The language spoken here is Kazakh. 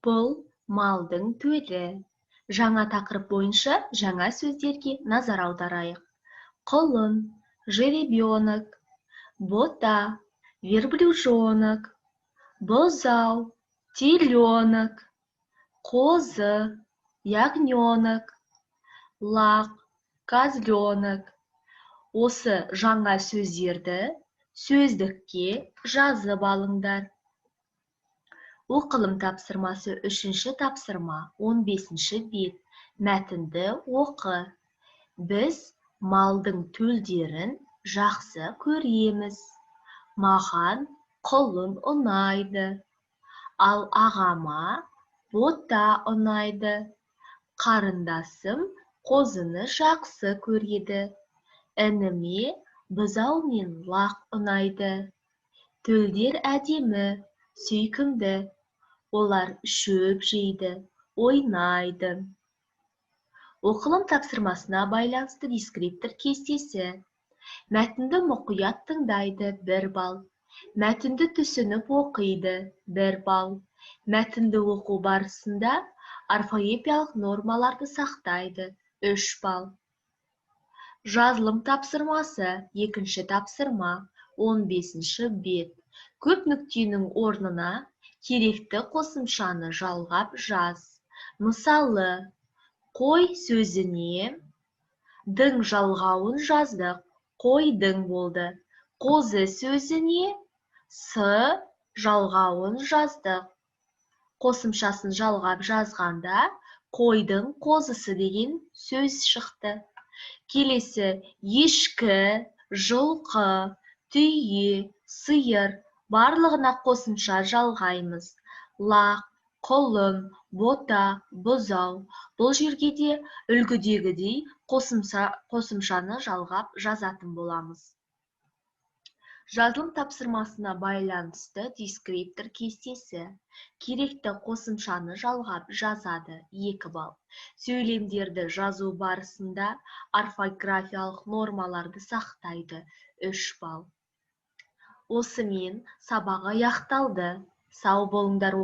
Бұл малдың төлі. Жаңа тақырып бойынша жаңа сөздерге назар аударайық. Құлын, жеребенок, бота, верблюжонок, бұзау, теленок, қозы, ягненок, лақ, козленок. Осы жаңа сөздерді сөздікке жазып алыңдар. Оқылым тапсырмасы 3-ші тапсырма 15-ші бет. Мәтінді оқы. Біз малдың төлдерін жақсы көреміз. Маған құлын ұнайды. Ал ағама бота ұнайды. Қарындасым қозыны жақсы көреді. Ініме бұзау мен лақ ұнайды. Төлдер әдемі, сүйкімді. Олар шөп жейді, ойнайды. Оқылым тапсырмасына байланысты дескриптор кестесі. Мәтінді мұқият тыңдайды, 1 балл. Мәтінді түсініп оқиды, 1 балл. Мәтінді оқу барысында орфоэпиялық нормаларды сақтайды, 3 балл. Жазылым тапсырмасы 2-ші тапсырма 15-ші бет. Көп нүктенің орнына керекті қосымшаны жалғап жаз. Мысалы, қой сөзіне дің жалғауын жаздық, қойдың болды. Қозы сөзіне с жалғауын жаздық. Қосымшасын жалғап жазғанда қойдың қозысы деген сөз шықты. Келесі ешкі, жылқы, түйе, сиыр барлығына қосымша жалғаймыз. Лақ, құлын, бота, бұзау. Бұл жерге де үлгідегідей қосымшаны жалғап жазатын боламыз. Жазылым тапсырмасына байланысты дескриптор кестесі. Керекті қосымшаны жалғап жазады, 2 балл. Сөйлемдерді жазу барысында орфографиялық нормаларды сақтайды, 3 балл. Осымен сабақ аяқталды. Сау болыңдар.